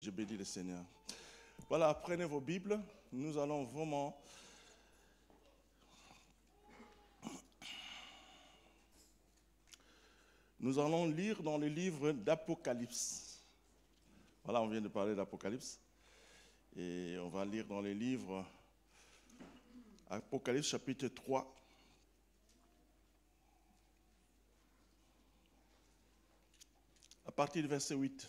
Je bénis le Seigneur. Voilà, prenez vos Bibles. Nous allons vraiment... Nous allons lire dans le livre d'Apocalypse. Voilà, on vient de parler d'Apocalypse. Et on va lire dans le livre Apocalypse chapitre 3. À partir du verset 8.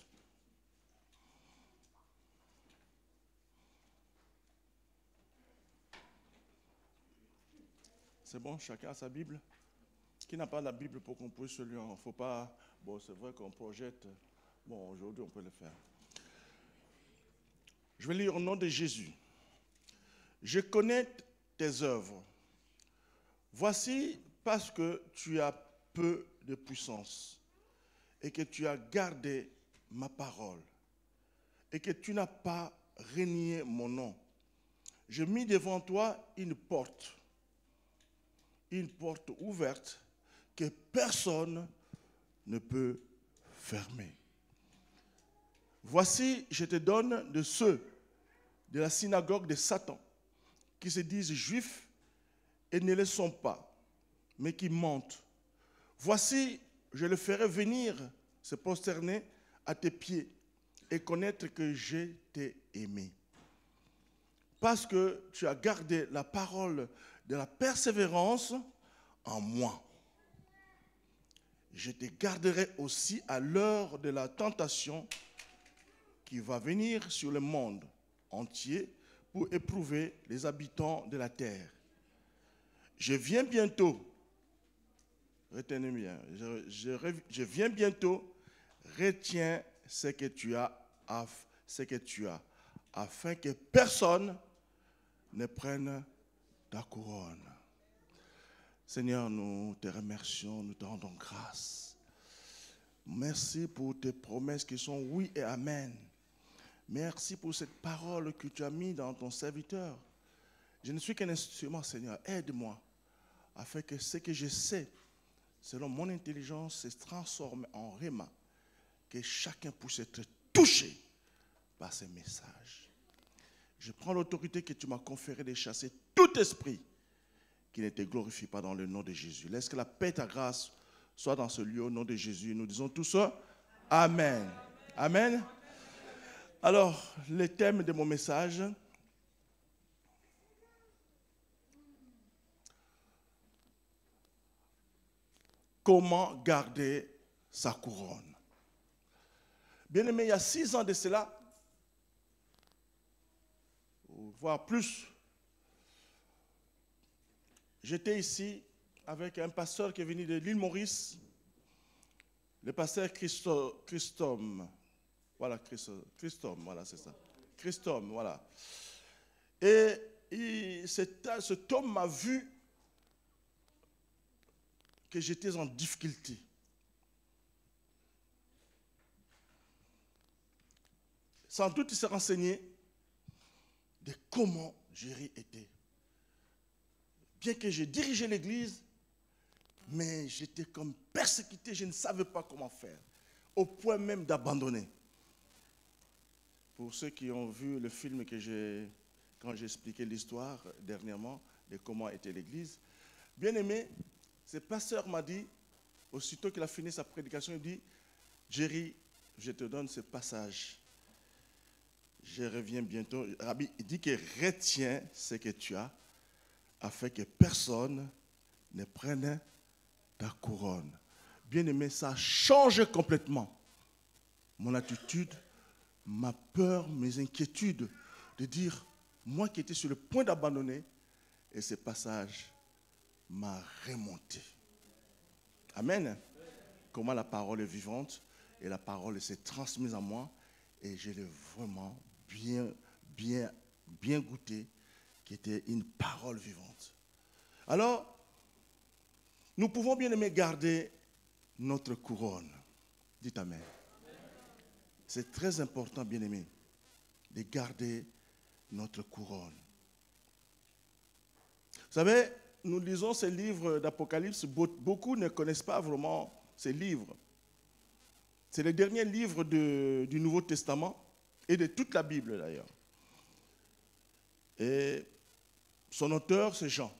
C'est bon, chacun a sa Bible? Qui n'a pas la Bible pour qu'on puisse se lire? Il ne faut pas... Bon, c'est vrai qu'on projette. Bon, aujourd'hui, on peut le faire. Je vais lire au nom de Jésus. Je connais tes œuvres. Voici parce que tu as peu de puissance et que tu as gardé ma parole et que tu n'as pas renié mon nom. Je mis devant toi une porte ouverte que personne ne peut fermer. Voici, je te donne de ceux de la synagogue de Satan qui se disent juifs et ne le sont pas, mais qui mentent. Voici, je le ferai venir se prosterner à tes pieds et connaître que je t'ai aimé. Parce que tu as gardé la parole de la persévérance en moi. Je te garderai aussi à l'heure de la tentation qui va venir sur le monde entier pour éprouver les habitants de la terre. Je viens bientôt. Retenez bien. Je viens bientôt. Retiens ce que tu as, afin que personne ne prenne ta couronne. Seigneur, nous te remercions, nous te rendons grâce. Merci pour tes promesses qui sont oui et amen. Merci pour cette parole que tu as mise dans ton serviteur. Je ne suis qu'un instrument, Seigneur. Aide-moi afin que ce que je sais, selon mon intelligence, se transforme en réma. Que chacun puisse être touché par ces messages. Je prends l'autorité que tu m'as conférée de chasser tout esprit qui ne te glorifie pas dans le nom de Jésus. Laisse que la paix et ta grâce soient dans ce lieu au nom de Jésus. Nous disons tous ça. Amen. Amen. Alors, le thème de mon message, comment garder sa couronne. Bien-aimé, il y a 6 ans de cela, voire plus, j'étais ici avec un pasteur qui est venu de l'île Maurice, le pasteur Christome. Voilà, Christome, voilà, c'est ça. Christome, voilà. Et cet homme m'a vu que j'étais en difficulté. Sans doute, il s'est renseigné de comment Jéry était. Bien que j'ai dirigé l'église, mais j'étais comme persécuté, je ne savais pas comment faire, au point même d'abandonner. Pour ceux qui ont vu le film quand j'ai expliqué l'histoire dernièrement de comment était l'église, bien aimé, ce pasteur m'a dit, aussitôt qu'il a fini sa prédication, il dit, Jéry, je te donne ce passage. Je reviens bientôt. Rabbi, il dit que retiens ce que tu as, afin que personne ne prenne ta couronne. Bien aimé, ça change complètement mon attitude, ma peur, mes inquiétudes, de dire, moi qui étais sur le point d'abandonner, et ce passage m'a remonté. Amen. Comment la parole est vivante, et la parole s'est transmise à moi, et je l'ai vraiment bien goûté, qui était une parole vivante. Alors, nous pouvons bien aimer garder notre couronne. Dites Amen. C'est très important, bien aimé, de garder notre couronne. Vous savez, nous lisons ces livres d'Apocalypse, beaucoup ne connaissent pas vraiment ces livres. C'est le dernier livre du Nouveau Testament. et de toute la Bible d'ailleurs. Et son auteur, c'est Jean.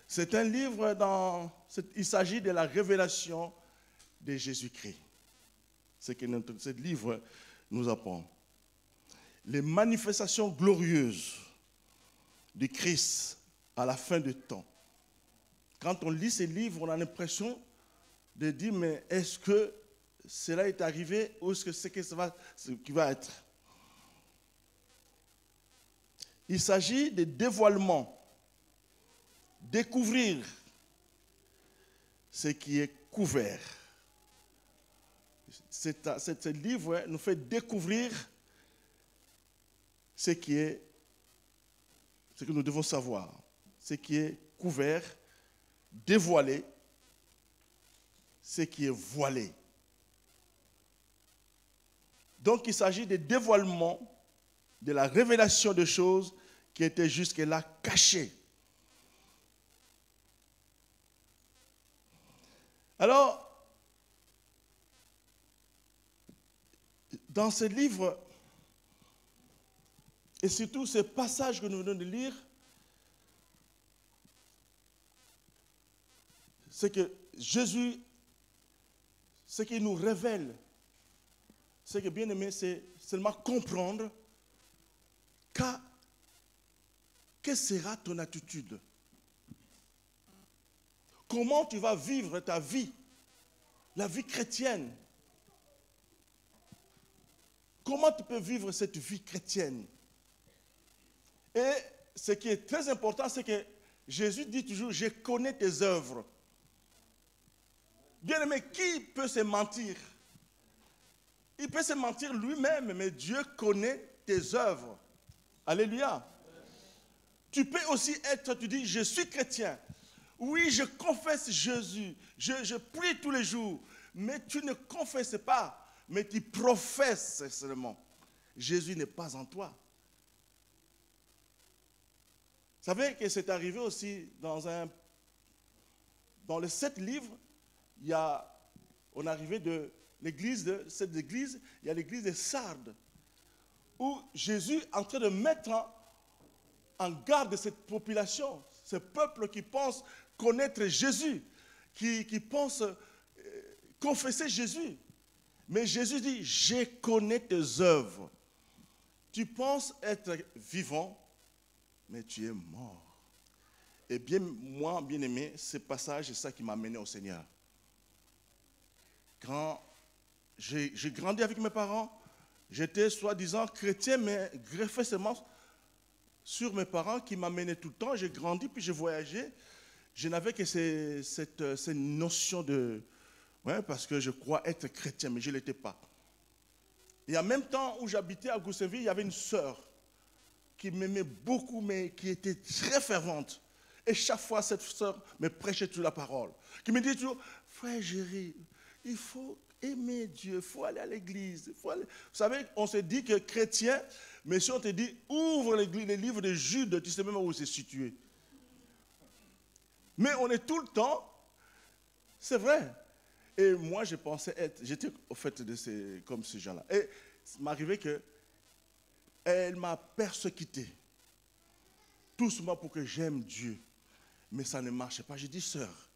C'est un livre il s'agit de la révélation de Jésus-Christ. C'est ce que ce livre nous apprend. Les manifestations glorieuses du Christ à la fin du temps. Quand on lit ces livres, on a l'impression de dire, mais est-ce que cela est arrivé ou est-ce que c'est ce qui va être? Il s'agit de dévoilement, découvrir ce qui est couvert. Ce livre nous fait découvrir ce que nous devons savoir, ce qui est couvert, dévoilé, ce qui est voilé. Donc il s'agit de dévoilement, de la révélation de choses qui étaient jusque-là cachées. Alors, dans ce livre, et surtout ce passage que nous venons de lire, c'est que Jésus, ce qu'il nous révèle, c'est que, bien aimé, c'est seulement comprendre quelle sera ton attitude. Comment tu vas vivre ta vie, la vie chrétienne. Comment tu peux vivre cette vie chrétienne? Et ce qui est très important, c'est que Jésus dit toujours, je connais tes œuvres. Bien aimé, qui peut se mentir? Il peut se mentir lui-même, mais Dieu connaît tes œuvres. Alléluia. Tu peux aussi être, tu dis, je suis chrétien. Oui, je confesse Jésus. Je prie tous les jours. Mais tu ne confesses pas, mais tu professes seulement. Jésus n'est pas en toi. Vous savez que c'est arrivé aussi dans les 7 livres, on est arrivé de cette église, il y a l'église de Sardes, où Jésus est en train de mettre en garde cette population, ce peuple qui pense connaître Jésus, qui pense confesser Jésus. Mais Jésus dit, je connais tes œuvres. Tu penses être vivant, mais tu es mort. Et bien, moi, bien aimé, ce passage, c'est ça qui m'a mené au Seigneur. Quand j'ai grandi avec mes parents, j'étais soi-disant chrétien, mais greffé seulement sur mes parents qui m'amenaient tout le temps. J'ai grandi, puis j'ai voyagé. Je n'avais que cette notion de... Ouais, parce que je crois être chrétien, mais je ne l'étais pas. Et en même temps où j'habitais à Goussainville, il y avait une sœur qui m'aimait beaucoup, mais qui était très fervente. Et chaque fois, cette sœur me prêchait toute la parole. Qui me dit toujours, frère Géry, il faut aimer Dieu, il faut aller à l'église. Vous savez, on se dit que chrétien, mais si on te dit, ouvre les livres de Jude, tu sais même où c'est situé. Mais on est tout le temps, c'est vrai. Et moi, je pensais j'étais au fait comme ces gens-là. Et il m'arrivait qu'elle m'a persécuté. Tout simplement pour que j'aime Dieu. Mais ça ne marchait pas. J'ai dit, sœur,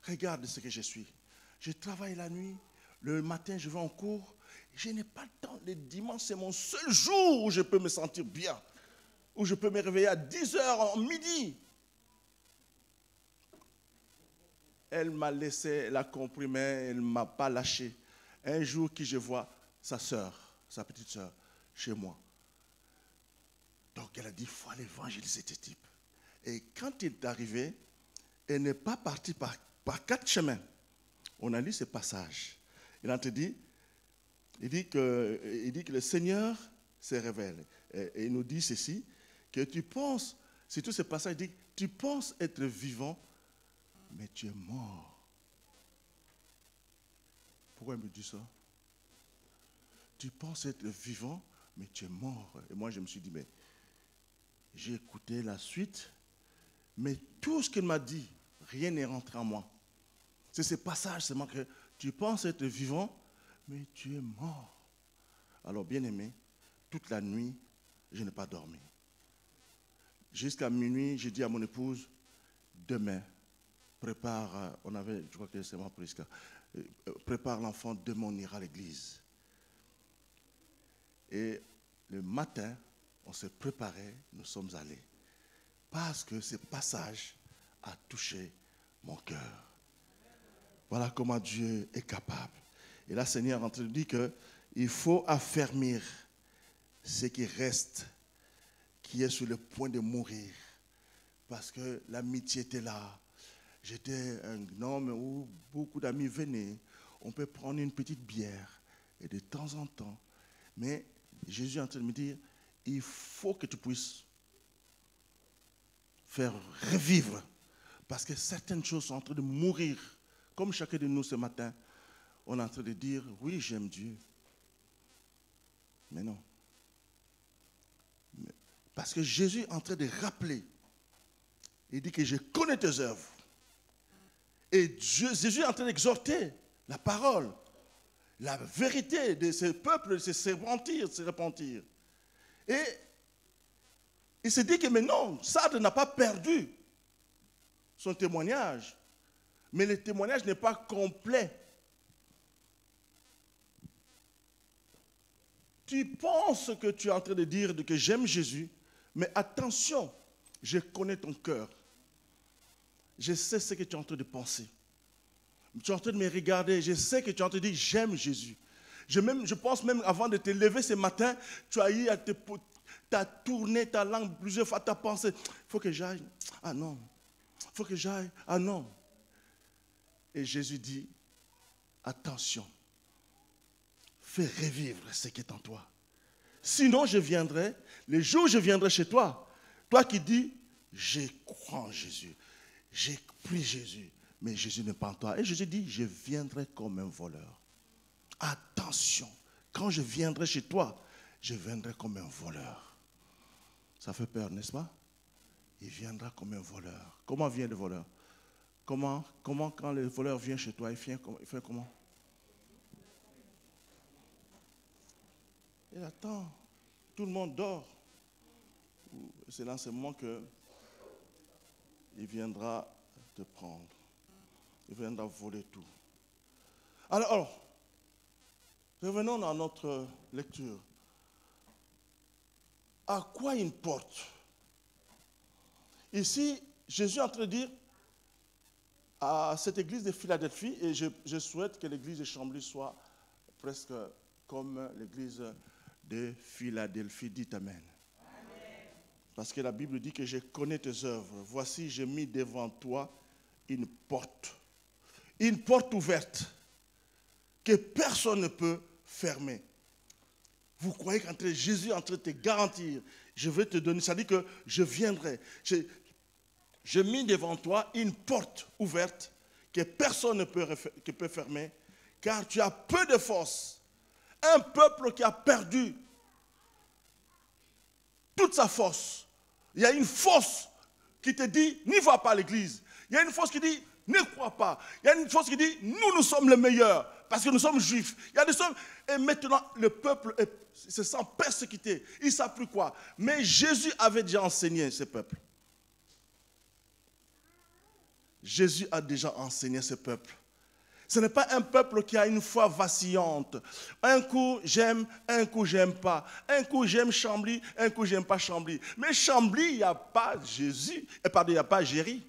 regarde ce que je suis. Je travaille la nuit, le matin je vais en cours. Je n'ai pas le temps. Le dimanche, c'est mon seul jour où je peux me sentir bien. Où je peux me réveiller à 10h en midi. Elle m'a laissé, elle a compris, mais elle ne m'a pas lâché. Un jour qui je vois sa sœur, sa petite sœur, chez moi. Donc elle a dit, il faut aller évangéliser ce type. Et quand il est arrivé, elle n'est pas partie par 4 chemins. On a lu ce passage. Il a dit, il dit que le Seigneur se révèle. Et il nous dit ceci, que tu penses, c'est tout ce passage, il dit, tu penses être vivant, mais tu es mort. Pourquoi il me dit ça? Tu penses être vivant, mais tu es mort. Et moi, je me suis dit, mais j'ai écouté la suite, mais tout ce qu'il m'a dit, rien n'est rentré en moi. C'est ce passage seulement que tu penses être vivant, mais tu es mort. Alors, bien-aimé, toute la nuit, je n'ai pas dormi. Jusqu'à minuit, j'ai dit à mon épouse, demain, prépare, je crois que c'est moi, Prisca, prépare l'enfant, demain on ira à l'église. Et le matin, on s'est préparé, nous sommes allés. Parce que ce passage a touché mon cœur. Voilà comment Dieu est capable. Et là, Seigneur est en train de dire qu'il faut affermir ce qui reste, qui est sur le point de mourir. Parce que l'amitié était là. J'étais un homme où beaucoup d'amis venaient. On peut prendre une petite bière. Et de temps en temps. Mais Jésus est en train de me dire, il faut que tu puisses faire revivre. Parce que certaines choses sont en train de mourir. Comme chacun de nous ce matin, on est en train de dire, oui, j'aime Dieu. Mais non. Parce que Jésus est en train de rappeler. Il dit que je connais tes œuvres. Et Jésus est en train d'exhorter la parole, la vérité de ce peuple, de se repentir. Et il se dit que mais non, Sardes n'a pas perdu son témoignage. Mais le témoignage n'est pas complet. Tu penses que tu es en train de dire que j'aime Jésus, mais attention, je connais ton cœur. Je sais ce que tu es en train de penser. Tu es en train de me regarder, je sais que tu es en train de dire j'aime Jésus. Je pense même avant de te lever ce matin, tu as eu à t'as tourné ta langue plusieurs fois, tu as pensé, il faut que j'aille. Ah non. Il faut que j'aille. Ah non. Et Jésus dit, attention, fais revivre ce qui est en toi. Sinon, je viendrai, les jours où je viendrai chez toi, toi qui dis, je crois en Jésus, j'ai pris Jésus, mais Jésus n'est pas en toi. Et Jésus dit, je viendrai comme un voleur. Attention, quand je viendrai chez toi, je viendrai comme un voleur. Ça fait peur, n'est-ce pas? Il viendra comme un voleur. Comment vient le voleur? Comment quand le voleur vient chez toi, il fait comment? Il attend. Tout le monde dort. C'est dans ce moment qu'il viendra te prendre. Il viendra voler tout. Alors, revenons à notre lecture. À quoi une porte? Ici, Jésus est en train de dire à cette église de Philadelphie, et je souhaite que l'église de Chambly soit presque comme l'église de Philadelphie. Dites Amen. Parce que la Bible dit que je connais tes œuvres. Voici, j'ai mis devant toi une porte ouverte que personne ne peut fermer. Vous croyez que Jésus est en train de te garantir, je vais te donner, ça dit que je viendrai. J'ai mis devant toi une porte ouverte que personne ne peut fermer, car tu as peu de force. Un peuple qui a perdu toute sa force. Il y a une force qui te dit, n'y va pas à l'église. Il y a une force qui dit, ne crois pas. Il y a une force qui dit, nous sommes les meilleurs, parce que nous sommes juifs. Il y a des hommes, et maintenant, le peuple se sent persécuté. Il ne sait plus quoi. Mais Jésus avait déjà enseigné ce peuple. Jésus a déjà enseigné ce peuple. Ce n'est pas un peuple qui a une foi vacillante. Un coup j'aime, un coup j'aime pas. Un coup j'aime Chambly, un coup j'aime pas Chambly. Mais Chambly, il n'y a pas Jésus. Pardon, il n'y a pas Jéry.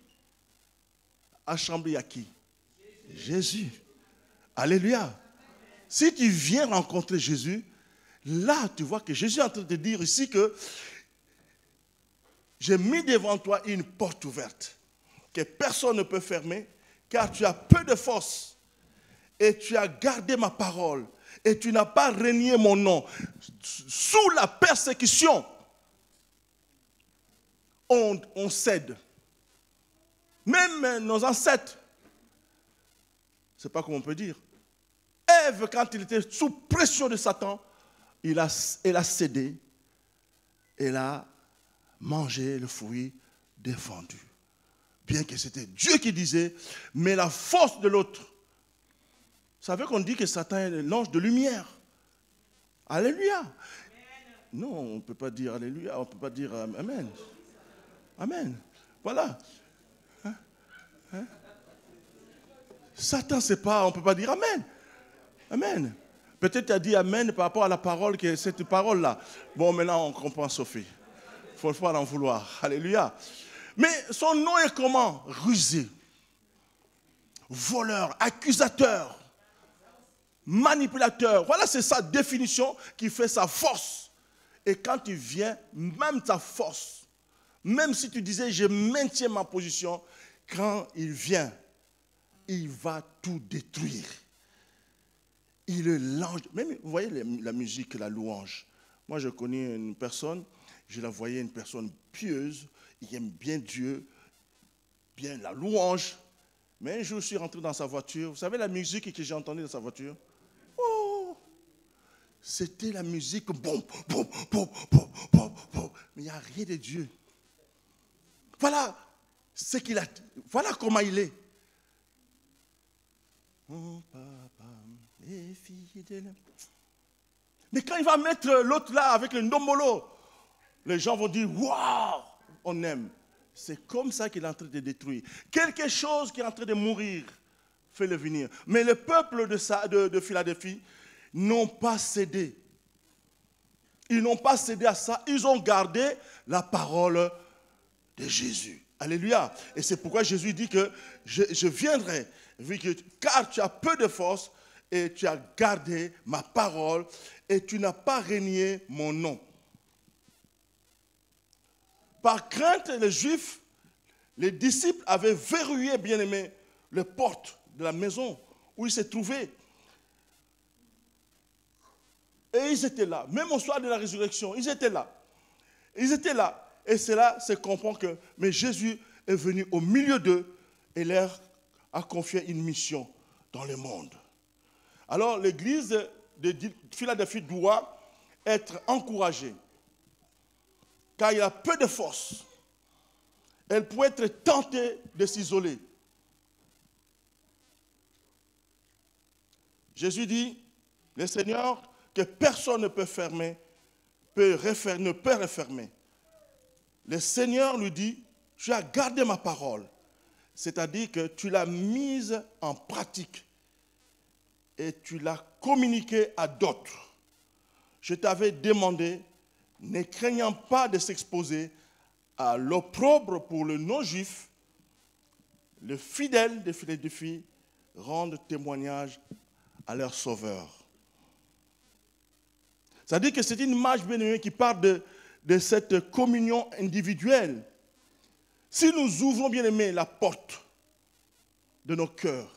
À Chambly, il y a qui? Jésus. Alléluia. Si tu viens rencontrer Jésus, là tu vois que Jésus est en train de dire ici que j'ai mis devant toi une porte ouverte que personne ne peut fermer, car tu as peu de force et tu as gardé ma parole et tu n'as pas renié mon nom. Sous la persécution, on cède. Même nos ancêtres, je ne sais pas comment on peut dire, Ève, quand il était sous pression de Satan, elle a cédé, elle a mangé le fruit défendu. Bien que c'était Dieu qui disait, mais la force de l'autre. Vous savez qu'on dit que Satan est l'ange de lumière. Alléluia. Non, on ne peut pas dire Alléluia, on ne peut pas dire Amen. Amen. Voilà. Hein? Satan, c'est pas, on ne peut pas dire Amen. Amen. Peut-être tu as dit Amen par rapport à la parole, qui est cette parole-là. Bon, maintenant on comprend Sophie. Il ne faut pas l'en vouloir. Alléluia. Mais son nom est comment? Rusé, voleur, accusateur, manipulateur. Voilà, c'est sa définition qui fait sa force. Et quand tu viens, même ta force, même si tu disais je maintiens ma position, quand il vient, il va tout détruire. Il est l'ange. Même, vous voyez la musique, la louange. Moi, je connais une personne, je la voyais une personne pieuse, il aime bien Dieu, bien la louange. Mais un jour, je suis rentré dans sa voiture. Vous savez la musique que j'ai entendue dans sa voiture? Oh! C'était la musique, bon, bon, bon, bon, bon, bon. Mais il n'y a rien de Dieu. Voilà ce qu'il a. Voilà comment il est. Mon papa est fidèle. Mais quand il va mettre l'autre là avec le ndombolo, les gens vont dire waouh, on aime. C'est comme ça qu'il est en train de détruire. Quelque chose qui est en train de mourir, fais-le venir. Mais le peuple de Philadelphie n'ont pas cédé. Ils n'ont pas cédé à ça. Ils ont gardé la parole de Jésus. Alléluia. Et c'est pourquoi Jésus dit que je viendrai, car tu as peu de force et tu as gardé ma parole et tu n'as pas renié mon nom. Par crainte, les Juifs, les disciples avaient verrouillé, bien aimé, les portes de la maison où ils se trouvaient. Et ils étaient là. Même au soir de la résurrection, ils étaient là. Ils étaient là. Et cela se comprend que mais Jésus est venu au milieu d'eux et leur a confié une mission dans le monde. Alors l'église de Philadelphie doit être encouragée. Car il a peu de force. Elle peut être tentée de s'isoler. Jésus dit, le Seigneur, que personne ne peut fermer, ne peut refermer. Le Seigneur lui dit, tu as gardé ma parole. C'est-à-dire que tu l'as mise en pratique et tu l'as communiquée à d'autres. Je t'avais demandé, ne craignant pas de s'exposer à l'opprobre pour le non-juif, les fidèles de Philadelphie rendent témoignage à leur sauveur. C'est-à-dire que c'est une image bien aimée qui parle de cette communion individuelle. Si nous ouvrons bien aimé la porte de nos cœurs,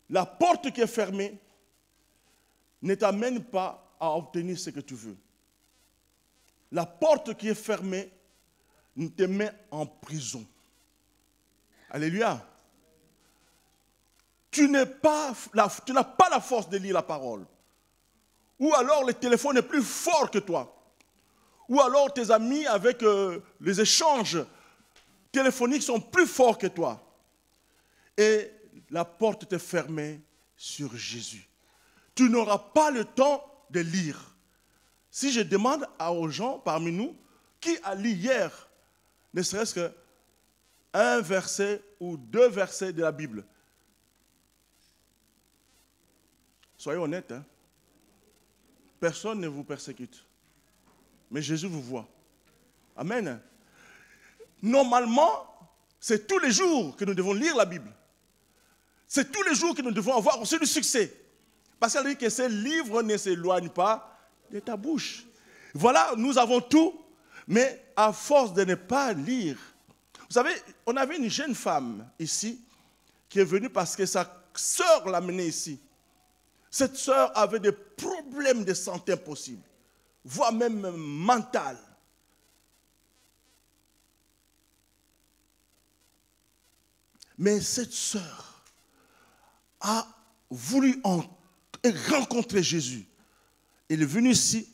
la porte qui est fermée ne t'amène pas à obtenir ce que tu veux. La porte qui est fermée te met en prison. Alléluia. Tu n'as pas la force de lire la parole. Ou alors le téléphone est plus fort que toi. Ou alors tes amis avec les échanges téléphoniques sont plus forts que toi. Et la porte est fermée sur Jésus. Tu n'auras pas le temps de lire. Si je demande aux gens parmi nous, qui a lu hier, ne serait-ce qu'un verset ou deux versets de la Bible? Soyez honnêtes, hein? Personne ne vous persécute. Mais Jésus vous voit. Amen. Normalement, c'est tous les jours que nous devons lire la Bible. C'est tous les jours que nous devons avoir aussi du succès. Parce qu'elle dit que ces livres ne s'éloignent pas de ta bouche. Voilà, nous avons tout, mais à force de ne pas lire. Vous savez, on avait une jeune femme ici qui est venue parce que sa sœur l'a menée ici. Cette sœur avait des problèmes de santé impossibles, voire même mental. Mais cette sœur a voulu rencontrer Jésus. Elle est venue ici.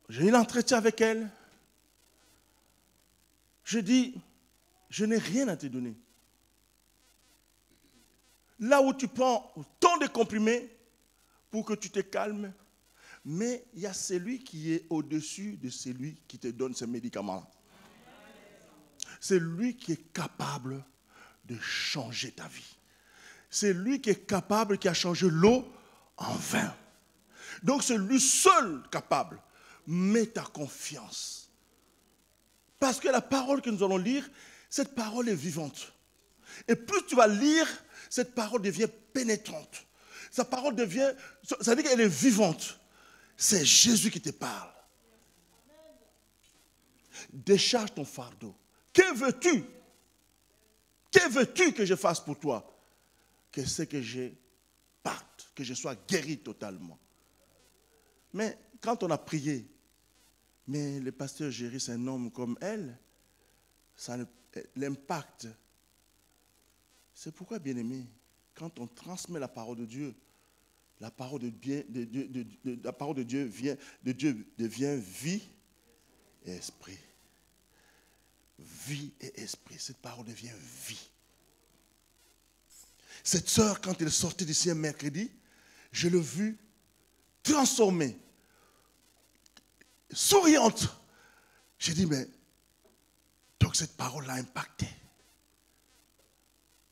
J'ai eu l'entretien avec elle. Je dis, je n'ai rien à te donner. là où tu prends tant de comprimés pour que tu te calmes, mais il y a celui qui est au-dessus de celui qui te donne ces médicaments. C'est lui qui est capable de changer ta vie. C'est lui qui est capable, qui a changé l'eau en vin. Donc c'est lui seul capable. Mets ta confiance. Parce que la parole que nous allons lire, cette parole est vivante. Et plus tu vas lire, cette parole devient pénétrante. Sa parole devient, ça veut dire qu'elle est vivante. C'est Jésus qui te parle. Décharge ton fardeau. Que veux-tu? Que veux-tu que je fasse pour toi? Que c'est que je parte, que je sois guéri totalement. Mais quand on a prié, mais le pasteur Géry, c'est un homme comme elle, ça l'impact. C'est pourquoi, bien-aimé, quand on transmet la parole de Dieu, la parole de Dieu devient vie et esprit. Vie et esprit. Cette parole devient vie. Cette sœur, quand elle est sortie d'ici un mercredi, je l'ai vue transformée, souriante. J'ai dit, mais donc cette parole l'a impactée.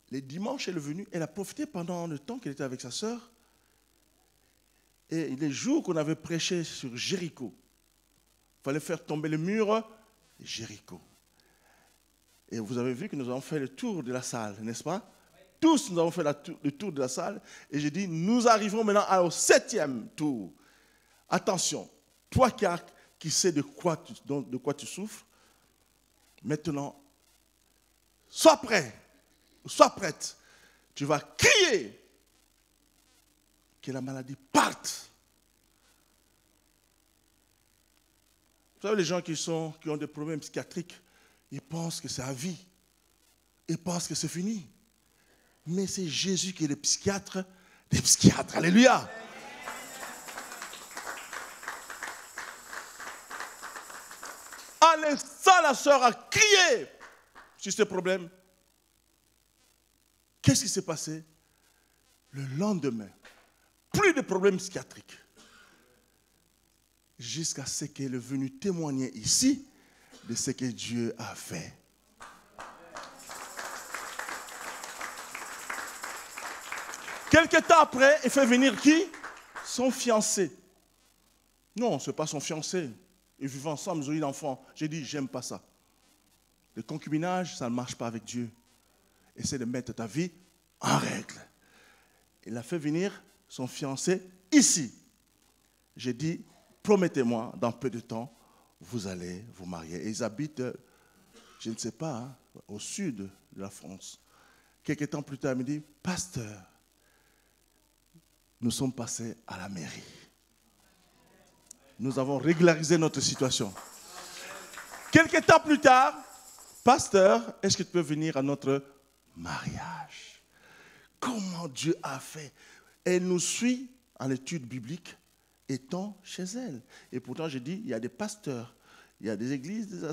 Les dimanches, elle est venue, elle a profité pendant le temps qu'elle était avec sa sœur. Et les jours qu'on avait prêché sur Jéricho, il fallait faire tomber le mur de Jéricho. Et vous avez vu que nous avons fait le tour de la salle, n'est-ce pas? Tous, nous avons fait le tour de la salle. Et j'ai dit, nous arrivons maintenant au 7e tour. Attention, toi qui sais de quoi tu souffres, maintenant, sois prêt, sois prête. Tu vas crier que la maladie parte. Vous savez, les gens qui ont des problèmes psychiatriques, ils pensent que c'est à vie. Ils pensent que c'est fini. Mais c'est Jésus qui est le psychiatre des psychiatres. Alléluia. En laissant la sœur à crier sur ce problème, qu'est-ce qui s'est passé? Le lendemain, plus de problèmes psychiatriques. Jusqu'à ce qu'elle est venue témoigner ici de ce que Dieu a fait. Quelque temps après, il fait venir qui? Son fiancé. Non, ce n'est pas son fiancé. Ils vivent ensemble, ils ont eu l'enfant. J'ai dit, j'aime pas ça. Le concubinage, ça ne marche pas avec Dieu. Essaie de mettre ta vie en règle. Il a fait venir son fiancé ici. J'ai dit, promettez-moi, dans peu de temps, vous allez vous marier. Et ils habitent, je ne sais pas, au sud de la France. Quelques temps plus tard, il me dit, pasteur, nous sommes passés à la mairie. Nous avons régularisé notre situation. Quelques temps plus tard, pasteur, est-ce que tu peux venir à notre mariage? Comment Dieu a fait? Elle nous suit en études bibliques, étant chez elle. Et pourtant, je dis, il y a des pasteurs, il y a des églises, des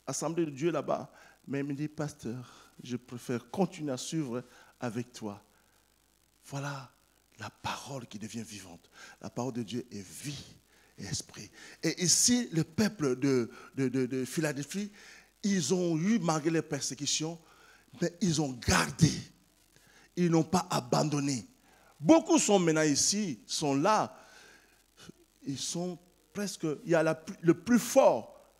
assemblées de Dieu là-bas. Mais elle me dit, pasteur, je préfère continuer à suivre avec toi. Voilà la parole qui devient vivante. La parole de Dieu est vie et esprit. Et ici, le peuple de Philadelphie, ils ont eu, malgré les persécutions, mais ils ont gardé. Ils n'ont pas abandonné. Beaucoup sont maintenant ici, sont là. Ils sont presque, il y a le plus fort,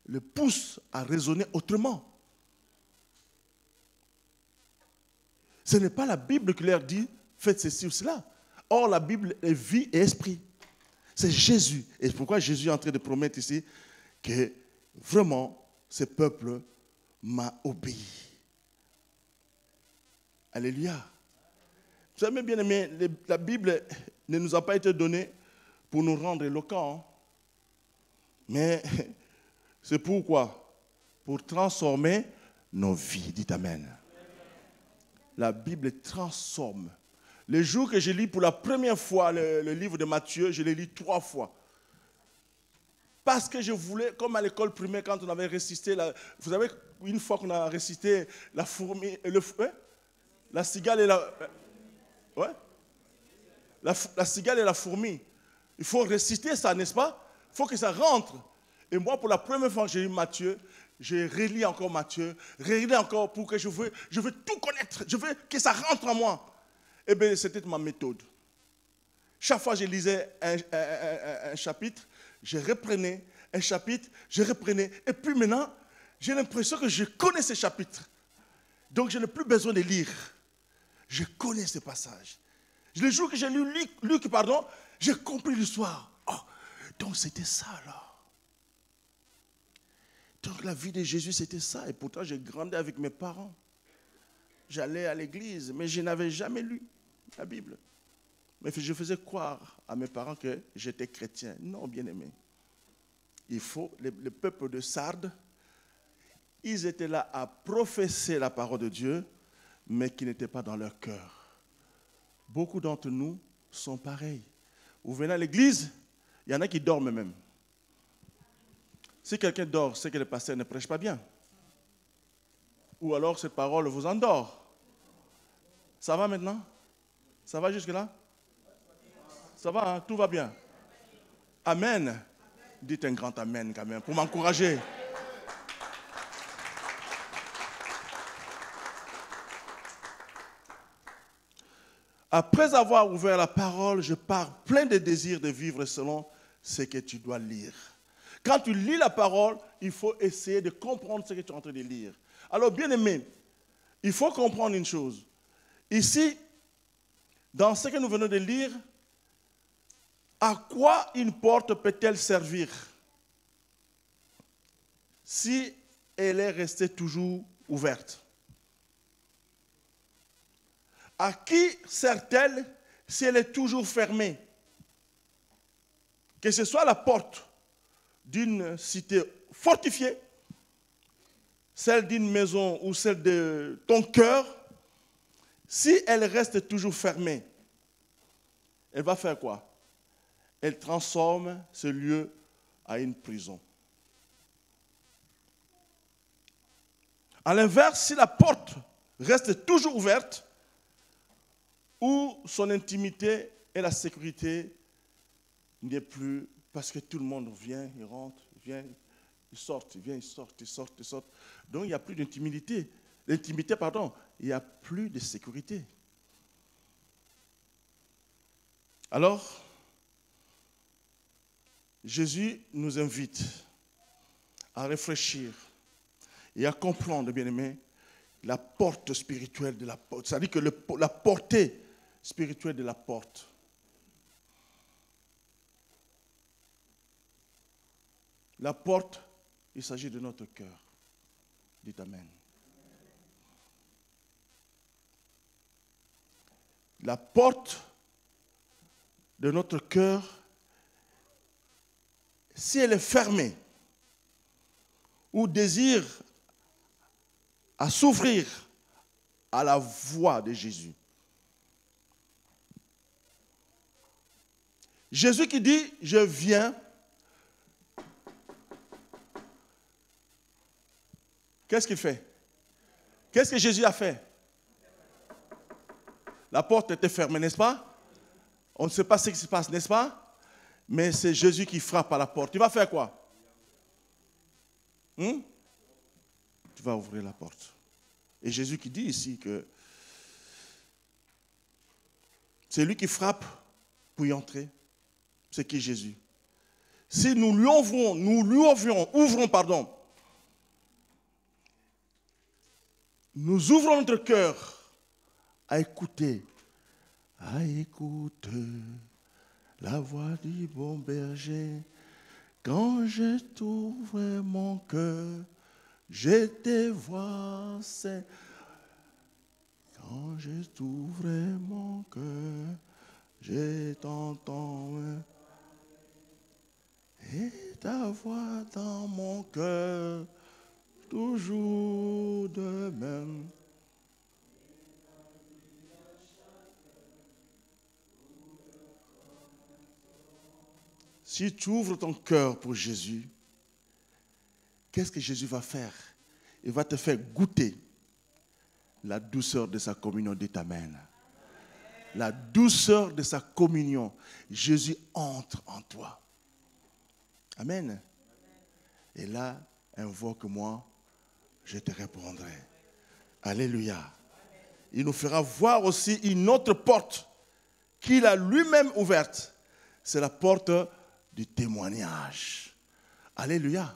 le pousse à raisonner autrement. Ce n'est pas la Bible qui leur dit, faites ceci ou cela. Or, la Bible est vie et esprit. C'est Jésus. Et c'est pourquoi Jésus est en train de promettre ici que vraiment, ce peuple m'a obéi. Alléluia. Vous savez, bien aimé, la Bible ne nous a pas été donnée pour nous rendre éloquents. Mais c'est pourquoi? Pour transformer nos vies. Dites Amen. La Bible transforme. Le jour que je lis pour la première fois le livre de Matthieu, je l'ai lu 3 fois. Parce que je voulais, comme à l'école primaire, quand on avait récité, vous savez, une fois qu'on a récité la La cigale et la... Ouais. La cigale et la fourmi. Il faut réciter ça, n'est-ce pas? Il faut que ça rentre. Et moi, pour la première fois que j'ai lu Matthieu, j'ai relis encore Matthieu, relis encore pour que je veux tout connaître. Je veux que ça rentre en moi. Eh bien, c'était ma méthode. Chaque fois que je lisais un chapitre, je reprenais un chapitre, je reprenais. Et puis maintenant, j'ai l'impression que je connais ces chapitres. Donc, je n'ai plus besoin de lire. Je connais ces passages. Le jour que j'ai lu Luc, j'ai compris l'histoire. Oh, donc c'était ça là. Donc la vie de Jésus c'était ça. Et pourtant j'ai grandi avec mes parents. J'allais à l'église, mais je n'avais jamais lu la Bible. Mais je faisais croire à mes parents que j'étais chrétien. Non, bien aimé. Il faut, le peuple de Sardes, ils étaient là à professer la parole de Dieu, mais qui n'était pas dans leur cœur. Beaucoup d'entre nous sont pareils. Vous venez à l'église, il y en a qui dorment même. Si quelqu'un dort, c'est que le pasteur ne prêche pas bien. Ou alors cette parole vous endort. Ça va maintenant? Ça va jusque-là? Ça va, hein? Tout va bien. Amen. Dites un grand amen quand même, pour m'encourager. Après avoir ouvert la parole, je pars plein de désirs de vivre selon ce que tu dois lire. Quand tu lis la parole, il faut essayer de comprendre ce que tu es en train de lire. Alors, bien aimé, il faut comprendre une chose. Ici, dans ce que nous venons de lire, à quoi une porte peut-elle servir si elle est restée toujours ouverte? À qui sert-elle si elle est toujours fermée? Que ce soit la porte d'une cité fortifiée, celle d'une maison ou celle de ton cœur, si elle reste toujours fermée, elle va faire quoi? Elle transforme ce lieu en une prison. À l'inverse, si la porte reste toujours ouverte, où son intimité et la sécurité n'est plus, parce que tout le monde vient, il rentre, il vient, il sort, il vient, il sort, il sort, il sort. Donc il n'y a plus d'intimité. L'intimité, pardon, il n'y a plus de sécurité. Alors, Jésus nous invite à réfléchir et à comprendre, bien-aimés, la porte spirituelle de la porte. C'est-à-dire que la portée spirituelle de la porte. La porte, il s'agit de notre cœur. Dites Amen. La porte de notre cœur, si elle est fermée, ou désire à s'ouvrir à la voix de Jésus. Jésus qui dit, je viens. Qu'est-ce qu'il fait? Qu'est-ce que Jésus a fait? La porte était fermée, n'est-ce pas? On ne sait pas ce qui se passe, n'est-ce pas? Mais c'est Jésus qui frappe à la porte. Tu vas faire quoi? Tu vas ouvrir la porte. Et Jésus qui dit ici que c'est lui qui frappe pour y entrer. C'est qui Jésus? Si nous lui ouvrons, nous ouvrons notre cœur à écouter la voix du bon berger. Quand je t'ouvre mon cœur, je te vois, c'est. Quand je t'ouvre mon cœur, je t'entends. Et ta voix dans mon cœur, toujours de même. Si tu ouvres ton cœur pour Jésus, qu'est-ce que Jésus va faire? Il va te faire goûter La douceur de sa communion, dit Amen. La douceur de sa communion. Jésus entre en toi. Amen. Et là, invoque-moi, je te répondrai. Alléluia. Il nous fera voir aussi une autre porte qu'il a lui-même ouverte. C'est la porte du témoignage. Alléluia.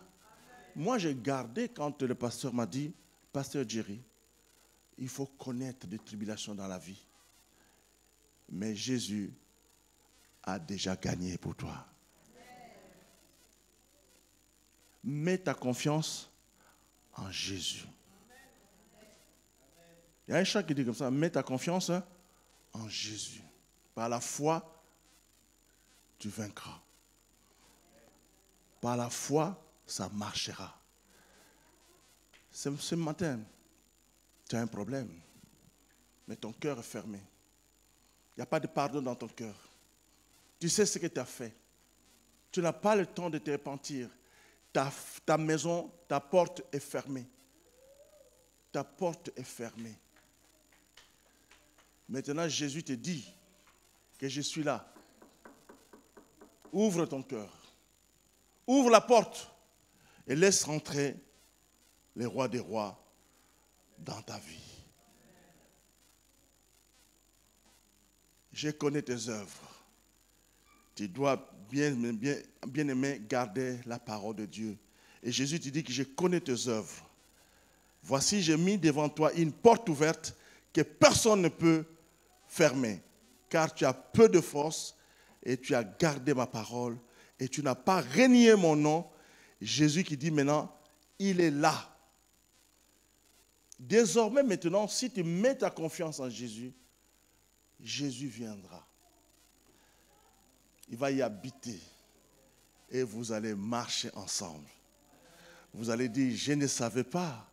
Moi, j'ai gardé quand le pasteur m'a dit, pasteur Jerry, il faut connaître des tribulations dans la vie. Mais Jésus a déjà gagné pour toi. Mets ta confiance en Jésus. Il y a un chant qui dit comme ça, mets ta confiance en Jésus. Par la foi, tu vaincras. Par la foi, ça marchera. Ce matin, tu as un problème, mais ton cœur est fermé. Il n'y a pas de pardon dans ton cœur. Tu sais ce que tu as fait. Tu n'as pas le temps de te repentir. Ta maison, ta porte est fermée. Ta porte est fermée. Maintenant, Jésus te dit que je suis là. Ouvre ton cœur. Ouvre la porte et laisse rentrer les rois des rois dans ta vie. Je connais tes œuvres. Tu dois bien aimer garder la parole de Dieu. Et Jésus te dit que je connais tes œuvres. Voici, j'ai mis devant toi une porte ouverte que personne ne peut fermer. Car tu as peu de force et tu as gardé ma parole et tu n'as pas renié mon nom. Jésus qui dit maintenant, il est là. Désormais, maintenant, si tu mets ta confiance en Jésus, Jésus viendra. Il va y habiter et vous allez marcher ensemble. Vous allez dire, je ne savais pas.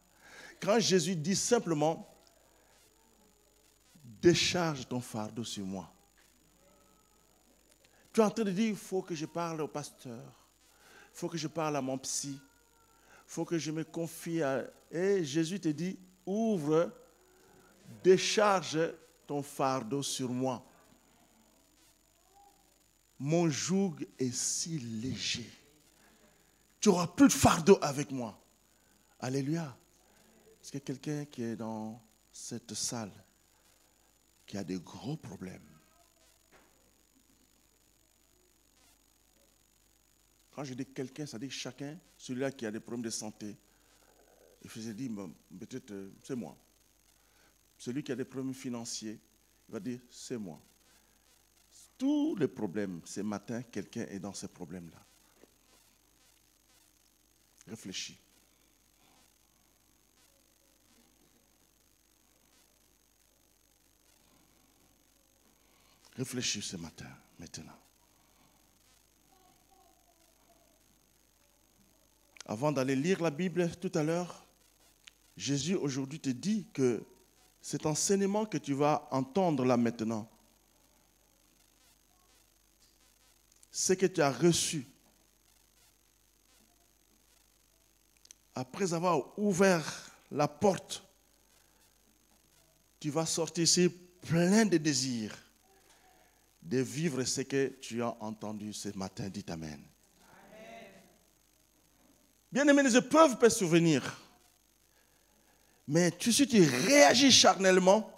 Quand Jésus dit simplement, décharge ton fardeau sur moi. Tu es en train de dire, il faut que je parle au pasteur. Il faut que je parle à mon psy. Il faut que je me confie à... Et Jésus te dit, ouvre, décharge ton fardeau sur moi. Mon joug est si léger. Tu n'auras plus de fardeau avec moi. Alléluia. Est-ce qu'il y a quelqu'un qui est dans cette salle qui a des gros problèmes? Quand je dis quelqu'un, ça dit chacun, celui-là qui a des problèmes de santé. Et je dis, peut-être c'est moi. Celui qui a des problèmes financiers, il va dire, c'est moi. Tous les problèmes, ce matin, quelqu'un est dans ces problèmes-là. Réfléchis. Réfléchis ce matin, maintenant. Avant d'aller lire la Bible tout à l'heure, Jésus aujourd'hui te dit que cet enseignement que tu vas entendre là maintenant, ce que tu as reçu, après avoir ouvert la porte, tu vas sortir ici plein de désirs de vivre ce que tu as entendu ce matin. Dites Amen. Bien-aimés, les épreuves peuvent survenir. Mais si tu réagis charnellement,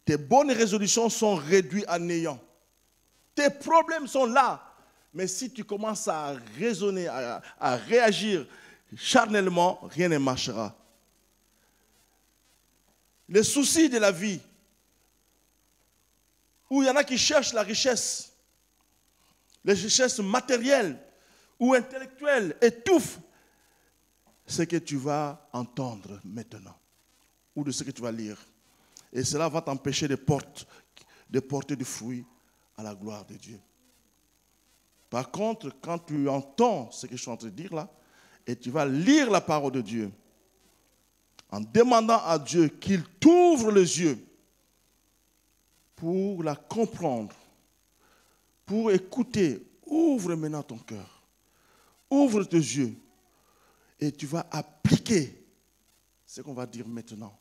tes bonnes résolutions sont réduites à néant. Tes problèmes sont là. Mais si tu commences à raisonner, à réagir charnellement, rien ne marchera. Les soucis de la vie, où il y en a qui cherchent la richesse, les richesses matérielles ou intellectuelles, étouffent ce que tu vas entendre maintenant, ou de ce que tu vas lire. Et cela va t'empêcher de porter du fruit à la gloire de Dieu. Par contre, quand tu entends ce que je suis en train de dire là, et tu vas lire la parole de Dieu, en demandant à Dieu qu'il t'ouvre les yeux pour la comprendre, pour écouter, ouvre maintenant ton cœur, ouvre tes yeux, et tu vas appliquer ce qu'on va dire maintenant.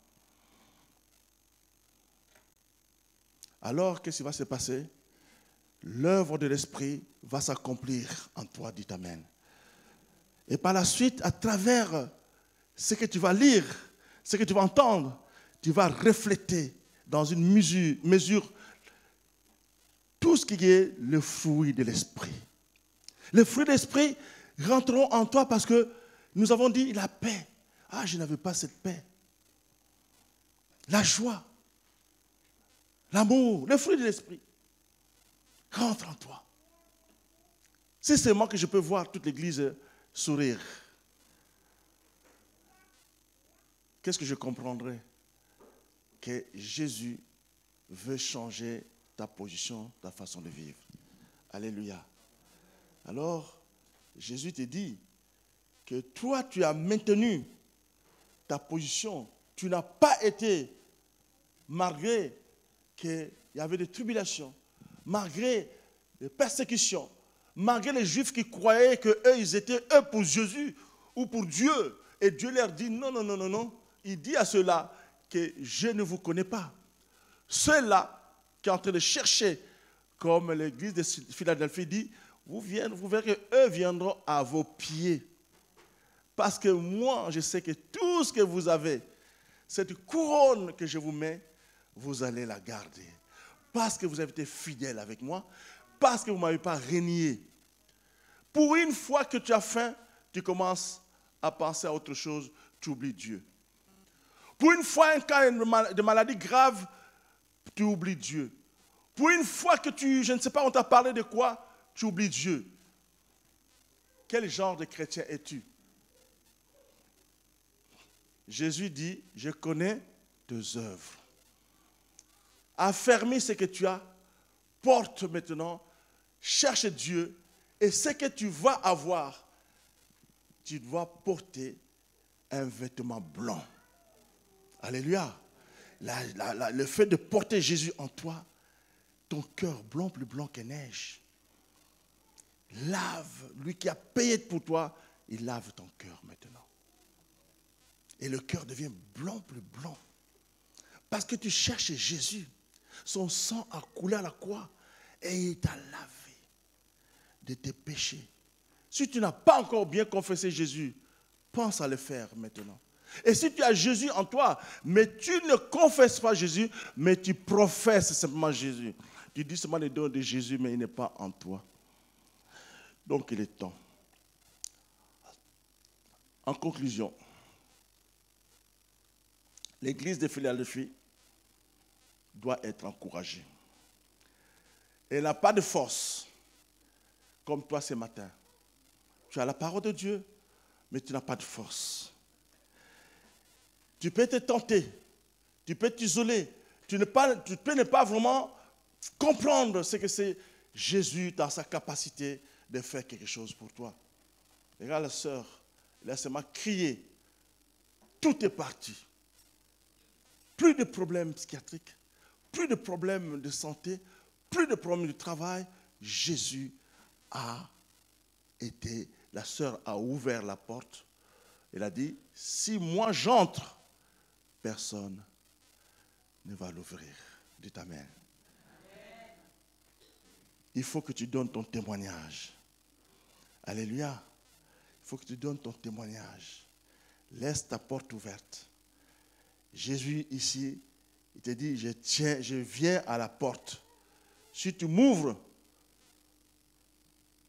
alors qu'est-ce qui va se passer? L'œuvre de l'Esprit va s'accomplir en toi, dit Amen. Et par la suite, à travers ce que tu vas lire, ce que tu vas entendre, tu vas refléter dans une mesure tout ce qui est le fruit de l'Esprit. Les fruits de l'Esprit rentreront en toi parce que nous avons dit la paix. Ah, je n'avais pas cette paix. La joie, l'amour, le fruit de l'Esprit rentre en toi. C'est seulement que je peux voir toute l'Église sourire. Qu'est-ce que je comprendrai? Que Jésus veut changer ta position, ta façon de vivre. Alléluia. Alors, Jésus te dit que toi, tu as maintenu ta position. Tu n'as pas été, malgré qu'il y avait des tribulations, malgré les persécutions, malgré les Juifs qui croyaient qu'eux, ils étaient eux pour Jésus ou pour Dieu. Et Dieu leur dit non, non, non, non, non. Il dit à ceux-là que je ne vous connais pas. Ceux-là qui sont en train de chercher, comme l'église de Philadelphie dit, vous verrez qu'eux viendront à vos pieds. Parce que moi, je sais que tout ce que vous avez, cette couronne que je vous mets, vous allez la garder. Parce que vous avez été fidèle avec moi, parce que vous ne m'avez pas renié. Pour une fois que tu as faim, tu commences à penser à autre chose, tu oublies Dieu. Pour une fois, un cas de maladie grave, tu oublies Dieu. Pour une fois que je ne sais pas, on t'a parlé de quoi, tu oublies Dieu. Quel genre de chrétien es-tu? Jésus dit, je connais tes œuvres. Affermis ce que tu as, porte maintenant, cherche Dieu, et ce que tu vas avoir, tu dois porter un vêtement blanc. Alléluia. Le fait de porter Jésus en toi, ton cœur blanc, plus blanc que neige. Lave, lui qui a payé pour toi, il lave ton cœur maintenant. Et le cœur devient blanc, plus blanc. Parce que tu cherches Jésus. Son sang a coulé à la croix et il t'a lavé de tes péchés. Si tu n'as pas encore bien confessé Jésus, pense à le faire maintenant. Et si tu as Jésus en toi, mais tu ne confesses pas Jésus, mais tu professes simplement Jésus. Tu dis seulement les dons de Jésus, mais il n'est pas en toi. Donc il est temps. En conclusion, l'église de Philadelphie doit être encouragée. Elle n'a pas de force, comme toi ce matin. Tu as la parole de Dieu, mais tu n'as pas de force. Tu peux te tenter, tu peux t'isoler, tu peux ne pas vraiment comprendre ce que c'est Jésus dans sa capacité de faire quelque chose pour toi. Regarde la sœur, elle a seulement crié, tout est parti. Plus de problèmes psychiatriques, plus de problèmes de santé, plus de problèmes de travail. Jésus a été, la sœur a ouvert la porte. Elle a dit, si moi j'entre, personne ne va l'ouvrir. Dis Amen. Il faut que tu donnes ton témoignage. Alléluia. Il faut que tu donnes ton témoignage. Laisse ta porte ouverte. Jésus ici, il te dit, je viens à la porte. Si tu m'ouvres,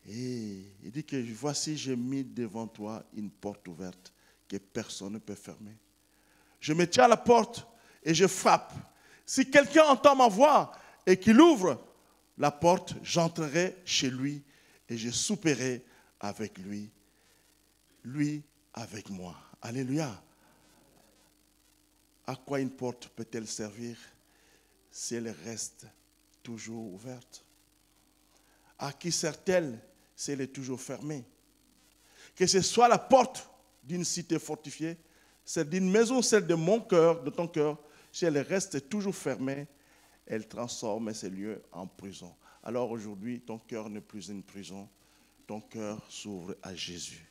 et il dit que voici, j'ai mis devant toi une porte ouverte que personne ne peut fermer. Je me tiens à la porte et je frappe. Si quelqu'un entend ma voix et qu'il ouvre la porte, j'entrerai chez lui et je souperai avec lui, lui avec moi. Alléluia. À quoi une porte peut-elle servir si elle reste toujours ouverte? À qui sert-elle si elle est toujours fermée? Que ce soit la porte d'une cité fortifiée, celle d'une maison, celle de mon cœur, de ton cœur, si elle reste toujours fermée, elle transforme ces lieux en prison. Alors aujourd'hui, ton cœur n'est plus une prison, ton cœur s'ouvre à Jésus.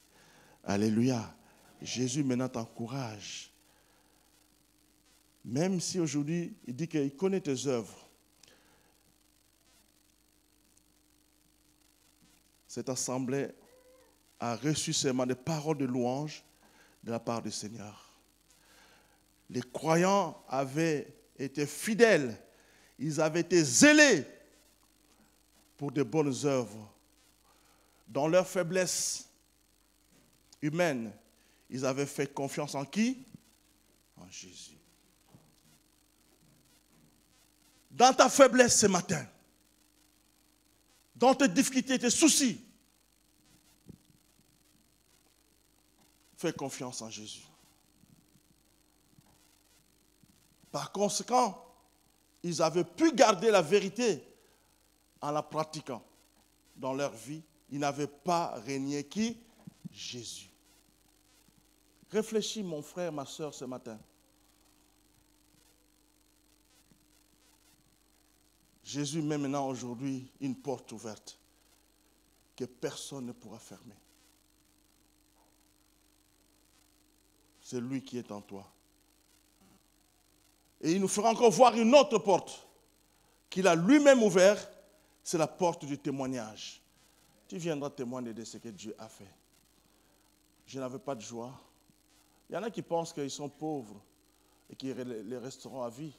Alléluia. Jésus maintenant t'encourage. Même si aujourd'hui, il dit qu'il connaît tes œuvres, cette assemblée a reçu seulement des paroles de louange de la part du Seigneur. Les croyants avaient été fidèles, ils avaient été zélés pour de bonnes œuvres. Dans leur faiblesse humaine, ils avaient fait confiance en qui? En Jésus. Dans ta faiblesse ce matin, dans tes difficultés, tes soucis, fais confiance en Jésus. Par conséquent, ils avaient pu garder la vérité en la pratiquant dans leur vie. Ils n'avaient pas régné qui? Jésus. Réfléchis, mon frère, ma soeur, ce matin. Jésus met maintenant aujourd'hui une porte ouverte que personne ne pourra fermer. C'est lui qui est en toi. Et il nous fera encore voir une autre porte qu'il a lui-même ouverte, c'est la porte du témoignage. Tu viendras témoigner de ce que Dieu a fait. Je n'avais pas de joie. Il y en a qui pensent qu'ils sont pauvres et qu'ils les resteront à vie.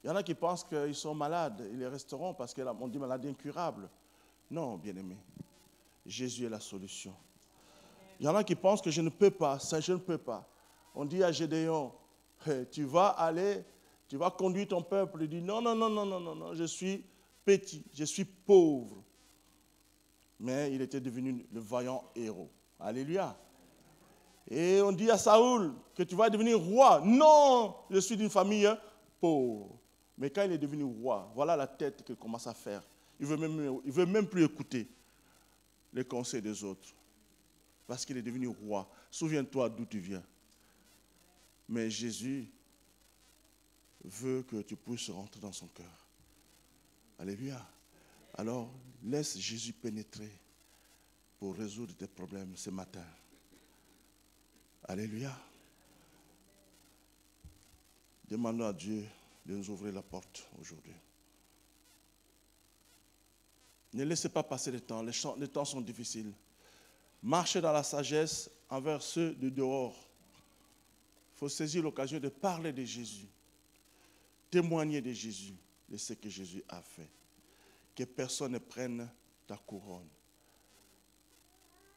Il y en a qui pensent qu'ils sont malades et les resteront parce qu'on dit maladie incurable. Non, bien-aimé, Jésus est la solution. Il y en a qui pensent que je ne peux pas, ça je ne peux pas. On dit à Gédéon, hey, tu vas conduire ton peuple. Il dit non, non, non, non, non, non, non, je suis petit, je suis pauvre. Mais il était devenu le vaillant héros. Alléluia. Et on dit à Saoul que tu vas devenir roi. Non, je suis d'une famille pauvre. Mais quand il est devenu roi, voilà la tête qu'il commence à faire. Il ne veut même plus écouter les conseils des autres. Parce qu'il est devenu roi. Souviens-toi d'où tu viens. Mais Jésus veut que tu puisses rentrer dans son cœur. Alléluia. Alors, laisse Jésus pénétrer pour résoudre tes problèmes ce matin. Alléluia. Demandons à Dieu de nous ouvrir la porte aujourd'hui. Ne laissez pas passer le temps. Les temps sont difficiles. Marchez dans la sagesse envers ceux de dehors. Il faut saisir l'occasion de parler de Jésus. Témoigner de Jésus, de ce que Jésus a fait. Que personne ne prenne ta couronne.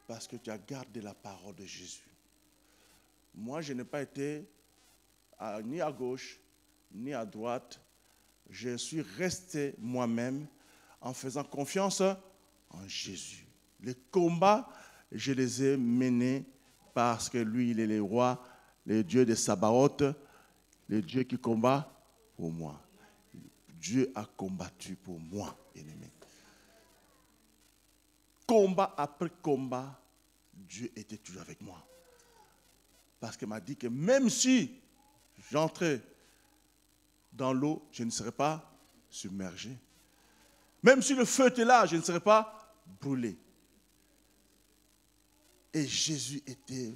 Parce que tu as gardé la parole de Jésus. Moi, je n'ai pas été ni à gauche, ni à droite. Je suis resté moi-même en faisant confiance en Jésus. Les combats, je les ai menés parce que lui, il est le roi, le Dieu de Sabaoth, le Dieu qui combat pour moi. Dieu a combattu pour moi, bien-aimé. Combat après combat, Dieu était toujours avec moi. Parce qu'il m'a dit que même si j'entrais dans l'eau, je ne serais pas submergé. Même si le feu était là, je ne serais pas brûlé. Et Jésus était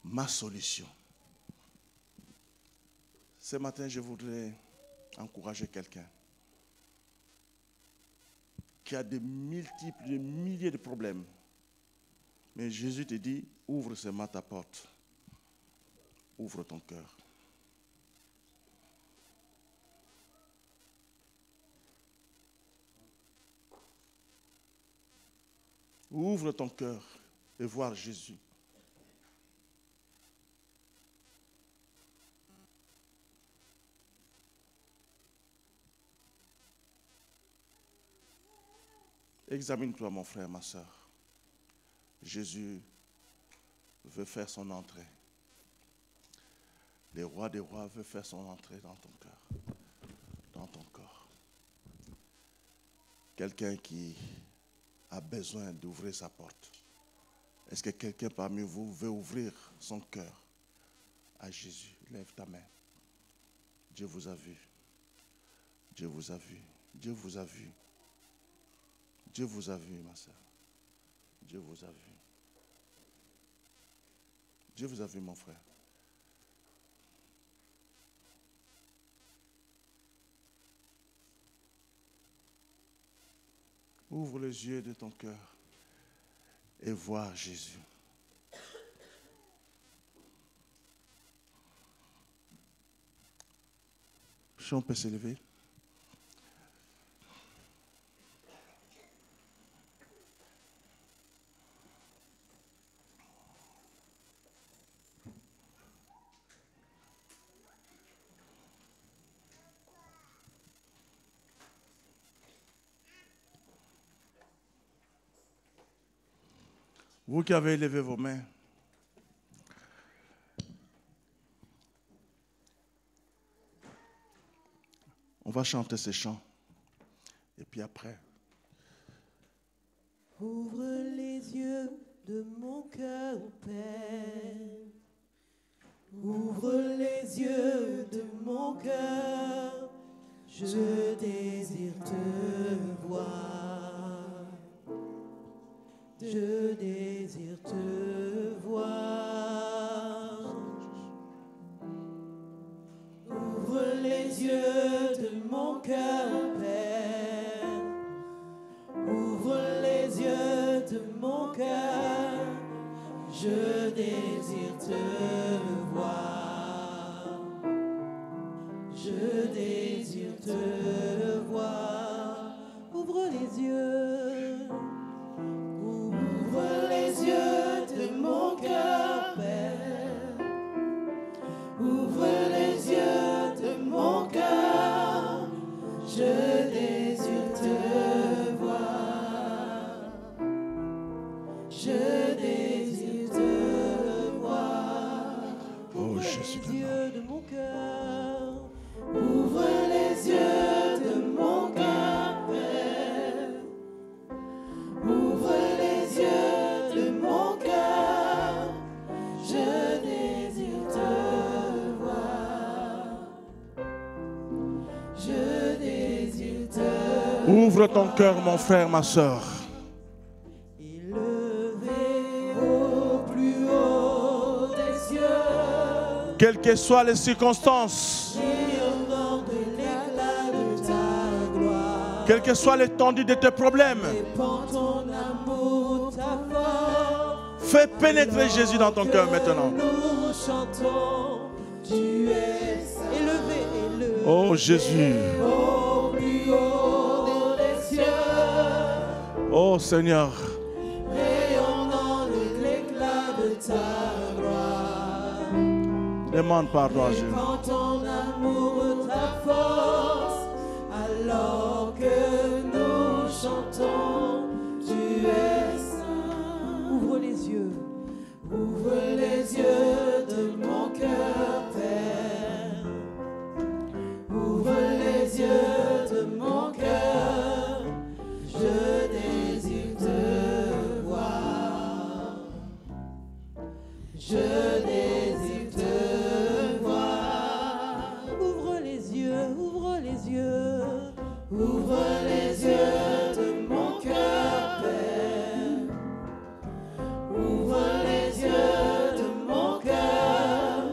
ma solution. Ce matin, je voudrais encourager quelqu'un qui a des multiples, des milliers de problèmes. Mais Jésus te dit, ouvre seulement ta porte. Ouvre ton cœur. Ouvre ton cœur et voir Jésus. Examine-toi, mon frère, ma soeur. Jésus veut faire son entrée. Le roi des rois veut faire son entrée dans ton cœur, dans ton corps. Quelqu'un qui a besoin d'ouvrir sa porte. Est-ce que quelqu'un parmi vous veut ouvrir son cœur à Jésus? Lève ta main. Dieu vous a vu. Dieu vous a vu. Dieu vous a vu. Dieu vous a vu, ma soeur. Dieu vous a vu. Dieu vous a vu, mon frère. Ouvre les yeux de ton cœur et vois Jésus. Si on peut s'élever. Vous qui avez levé vos mains, on va chanter ces chants. Et puis après. Ouvre les yeux de mon cœur, Père. Ouvre les yeux de mon cœur. Je désire te voir. Je désire te voir. Ouvre les yeux de mon cœur, Père. Ouvre les yeux de mon cœur. Je désire te voir. Je désire te voir. Ouvre les yeux. Ouvre les yeux de mon cœur, Père. Ouvre les yeux de mon cœur. Je désire te voir. Je désire te voir. Oh Jésus, les yeux de mon cœur. Ouvre les yeux de mon cœur, Père. Ouvre les yeux de mon cœur. Je désire te voir. Je désire te voir. Ouvre ton cœur, mon frère, ma soeur. Élevé au plus haut des cieux. Quelles que soient les circonstances, Rayonnant de l'éclat de ta gloire. quelle que soit l'étendue de tes problèmes, Répand ton amour, ta force. fais pénétrer Jésus dans ton cœur maintenant. Nous chantons, tu es élevé. Oh Jésus. Au plus haut des cieux. Oh Seigneur. Rayonnant de l'éclat de ta gloire. Demande pardon à Jésus. Répand ton amour, ta force. Alors que nous chantons, tu es saint. Ouvre les yeux. Ouvre les yeux de mon cœur, Père. Ouvre les yeux de mon cœur. Je désire te voir. Je désire te voir. Ouvre les yeux, ouvre les yeux. Ouvre les yeux de mon cœur, Père. Ouvre les yeux de mon cœur.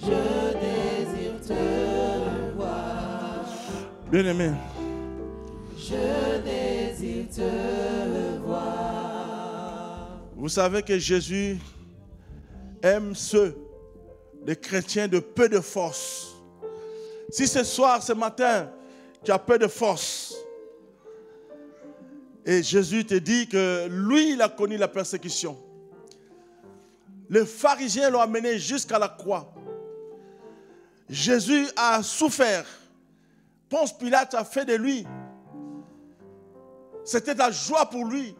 Je désire te voir. Bien-aimé, Je désire te voir. vous savez que Jésus aime ceux, les chrétiens de peu de force. Si ce soir, ce matin, tu as peu de force, et Jésus te dit que lui, il a connu la persécution. Les pharisiens l'ont amené jusqu'à la croix. Jésus a souffert. Ponce Pilate a fait de lui. C'était la joie pour lui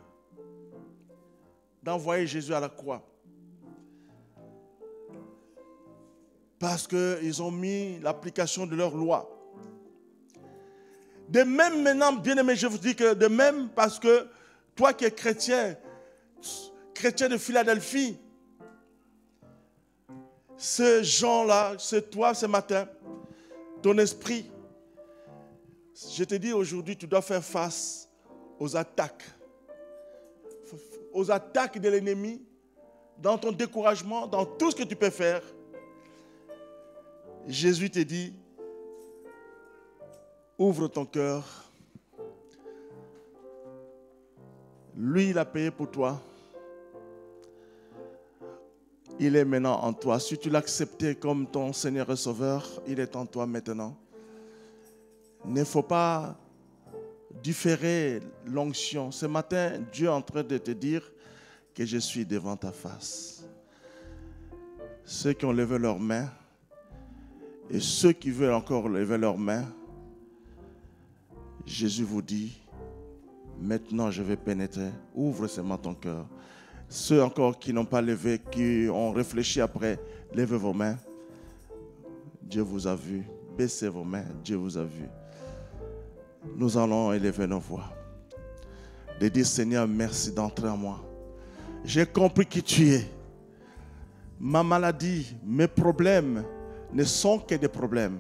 d'envoyer Jésus à la croix. Parce qu'ils ont mis l'application de leur loi. De même maintenant, bien-aimé, je vous dis que de même parce que toi qui es chrétien, chrétien de Philadelphie, ces gens-là, c'est toi ce matin, ton esprit, je te dis aujourd'hui, tu dois faire face aux attaques de l'ennemi, dans ton découragement, dans tout ce que tu peux faire. Jésus te dit, ouvre ton cœur, Lui, il a payé pour toi. Il est maintenant en toi. Si tu l'as accepté comme ton Seigneur et Sauveur, il est en toi maintenant. Il ne faut pas différer l'onction. Ce matin, Dieu est en train de te dire que je suis devant ta face. Ceux qui ont levé leurs mains et ceux qui veulent encore lever leurs mains, Jésus vous dit, maintenant je vais pénétrer. Ouvre seulement ton cœur. Ceux encore qui n'ont pas levé, qui ont réfléchi après, levez vos mains. Dieu vous a vu. Baissez vos mains. Dieu vous a vu. Nous allons élever nos voix. De dire, Seigneur, merci d'entrer en moi. J'ai compris qui tu es. Ma maladie, mes problèmes ne sont que des problèmes.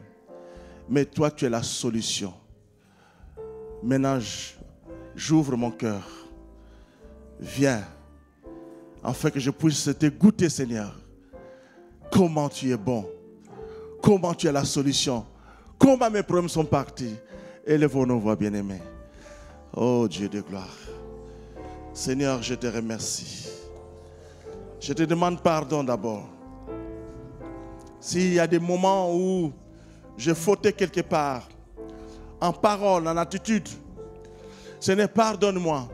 Mais toi, tu es la solution. Maintenant, j'ouvre mon cœur. Viens. Afin que je puisse te goûter, Seigneur. Comment tu es bon. Comment tu es la solution. Comment mes problèmes sont partis. Élevons nos voix, bien-aimés. Oh Dieu de gloire. Seigneur, je te remercie. Je te demande pardon d'abord. S'il y a des moments où je fautais quelque part, en parole, en attitude, Seigneur, pardonne-moi.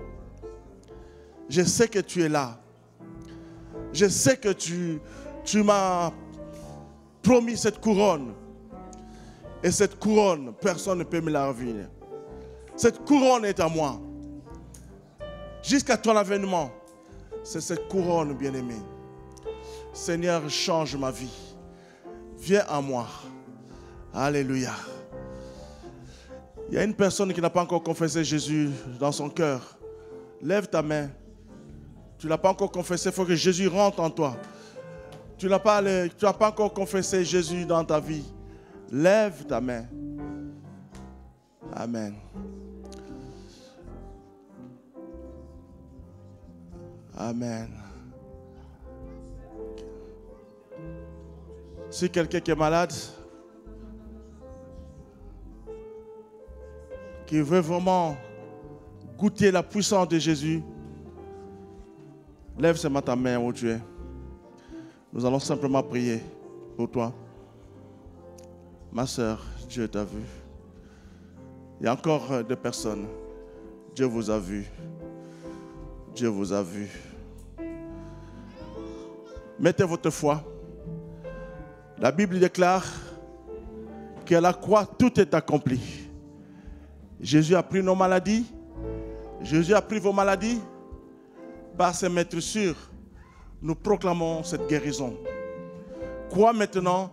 Je sais que tu es là. Je sais que tu m'as promis cette couronne. Et cette couronne, personne ne peut me la revenir. Cette couronne est à moi. Jusqu'à ton avènement, c'est cette couronne, bien-aimée. Seigneur, change ma vie. Viens à moi. Alléluia. Il y a une personne qui n'a pas encore confessé Jésus dans son cœur. Lève ta main. Tu ne l'as pas encore confessé, il faut que Jésus rentre en toi. Tu n'as pas encore confessé Jésus dans ta vie. Lève ta main. Amen. Amen. Si quelqu'un qui est malade, qui veut vraiment goûter la puissance de Jésus, lève seulement ta main où tu es. Nous allons simplement prier pour toi. Ma soeur, Dieu t'a vu. Il y a encore des personnes. Dieu vous a vu. Dieu vous a vu. Mettez votre foi. La Bible déclare qu'à la croix, tout est accompli. Jésus a pris nos maladies. Jésus a pris vos maladies. Par ses maîtres sûrs, nous proclamons cette guérison. Crois maintenant,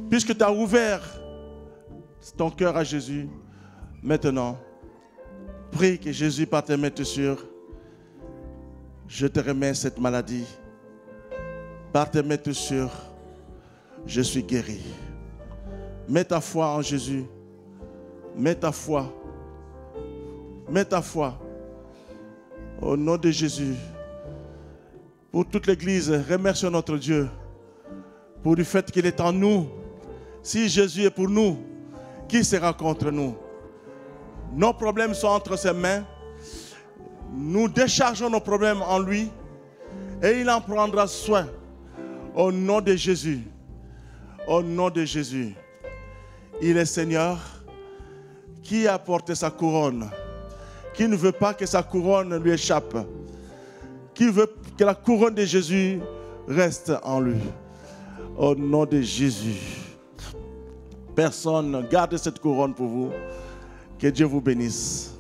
puisque tu as ouvert ton cœur à Jésus, maintenant, prie que Jésus, par tes maîtres sûrs, je te remets cette maladie. Par tes maîtres sûrs, je suis guéri. Mets ta foi en Jésus. Mets ta foi. Mets ta foi. Au nom de Jésus, pour toute l'Église, remercions notre Dieu pour le fait qu'il est en nous. Si Jésus est pour nous, qui sera contre nous? Nos problèmes sont entre ses mains. Nous déchargeons nos problèmes en lui et il en prendra soin. Au nom de Jésus. Au nom de Jésus. Il est Seigneur qui a porté sa couronne. Qui ne veut pas que sa couronne lui échappe. Qui veut que la couronne de Jésus reste en lui. Au nom de Jésus. Personne, gardez cette couronne pour vous. Que Dieu vous bénisse.